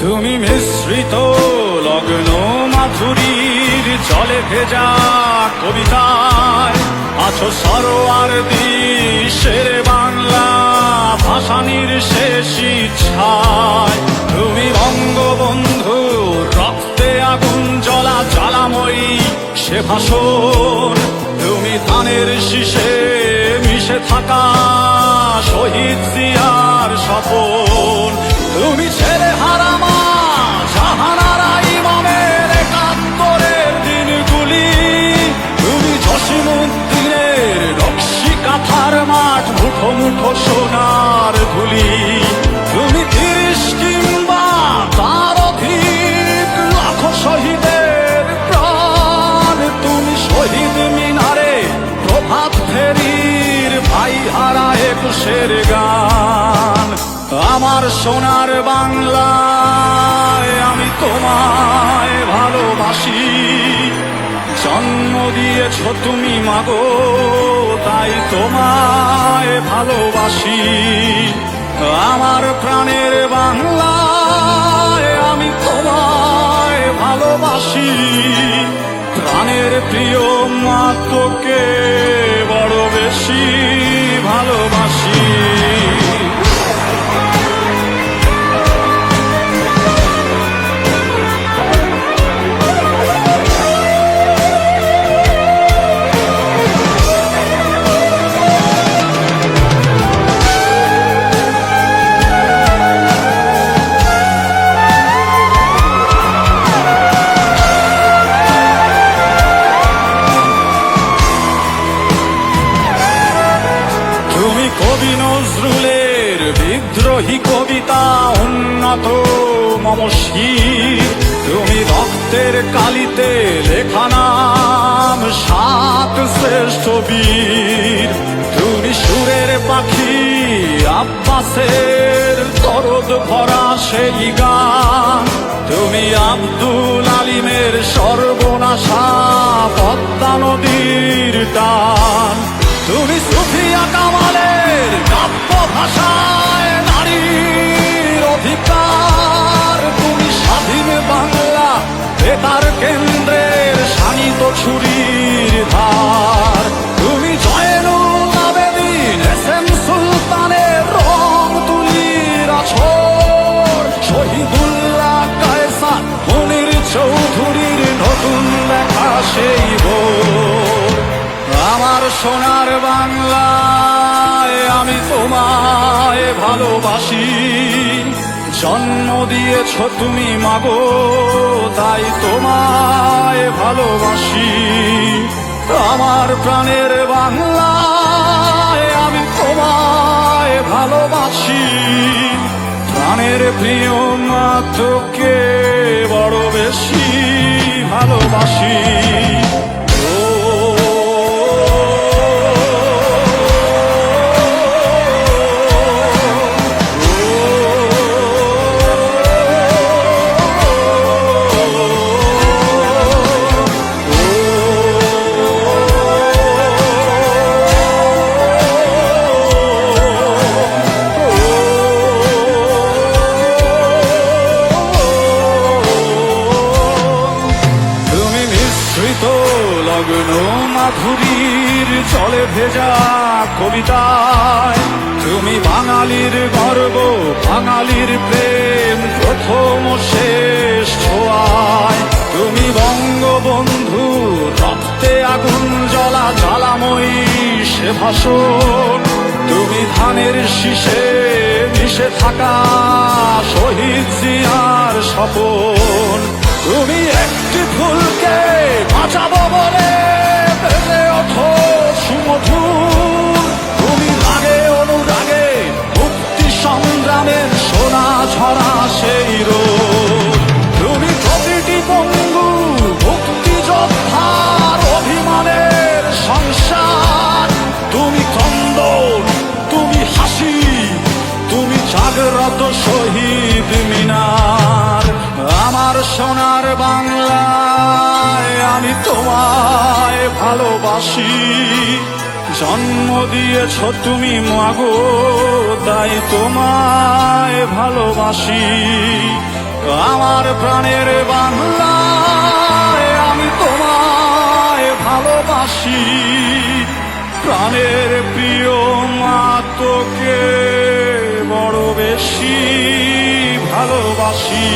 তুমি মিশ্রিত লগ্ন মাধুরীর জলে ভেজা কবিতায় আছো সরোয়ার্দী শের বাংলা ভাসানির শেষ ইচ্ছায়। তুমি বঙ্গবন্ধু রক্তে আগুন জ্বলা জ্বালাময়ী সে ভাষণ। তুমি ধানের শীষে মিশে থাকা শহীদ জিয়ার স্বপন। তুমি ছেলে হারামা জাহানারা ইমামের একাত্তরের দিনগুলি। তুমি জসিমউদ্দিনের নকশি কাঁথার মাঠ মুঠো মুঠো সোনার ধুলি। তুমি ৩০ কিংবা তার অধিক লাখো শহীদের প্রাণ। তুমি শহীদ মিনারে প্রভাত ফেরির ভাই হারা ২১-এর গান। আমার সোনার বাংলায় আমি তোমায় ভালোবাসি। জন্ম দিয়েছ তুমি মাগো তাই তোমায় ভালোবাসি। আমার প্রাণের বাংলায় আমি তোমায় ভালোবাসি। প্রাণের প্রিয় মা তোকে বড় বেশি ভালোবাসি। কবি নজরুলের বিদ্রোহী কবিতা উন্নত মম শির। তুমি রক্তের কালিতে লেখা নাম ৭ শ্রেষ্ঠ বীর। তুমি সুরের পাখি আব্বাসের দরদ ভরা সেই গান। তুমি আব্দুল আলিমের সর্বনাশা পদ্মা নদীর টান। তুমি সুফিয়া কামালের কাব্য ভাষায় নারীর অধিকার। তুমি স্বাধীন বাংলা বেতার কেন্দ্রের শানিত ছুরির ধার। তুমি জয়নুল আবেদিন এস.এম. সুলতানের রং তুলির আছর। শহীদুল্লাহ কায়সার মুনির চৌধুরীর নতুন লেখা সেই ভোর। আমার সোনার বাংলায় আমি তোমায় ভালোবাসি। জন্ম দিয়েছ তুমি মাগো তাই তোমায় ভালোবাসি। আমার প্রাণের বাংলায় আমি তোমায় ভালোবাসি। প্রাণের প্রিয় মা তোকে বড় বেশি ভালোবাসি। লগ্ন মাধুরীর জলে ভেজা কবিতায় তুমি বাঙালির গর্ব বাঙালির প্রেম প্রথম শেষ ছোঁয়ায়। তুমি বঙ্গবন্ধু রক্তে আগুন জ্বলা জ্বালাময়ী সে ভাষণ। তুমি ধানের শীষে মিশে থাকা শহীদ জিয়ার স্বপন। তুমি একটি ফুলকে বাঁচাবো বলে বেড়ে ওঠো সুমধুর। তুমি রাগে অনুরাগে মুক্তি সংগ্রামের সোনা ছড়া সেই রোদ। তুমি প্রতিটি পঙ্গু মুক্তিযোদ্ধার অভিমানের সংসার। তুমি ক্রন্দন তুমি হাসি তুমি জাগ্রত শহীদ মিনার। আমার সোনার বাংলায় আমি তোমায় ভালোবাসি। জন্ম দিয়েছ তুমি মাগো তাই তোমায় ভালোবাসি। আমার প্রাণের বাংলা, আমি তোমায় ভালোবাসি। প্রাণের প্রিয় মা, তোকে বড় বেশি ভালোবাসি।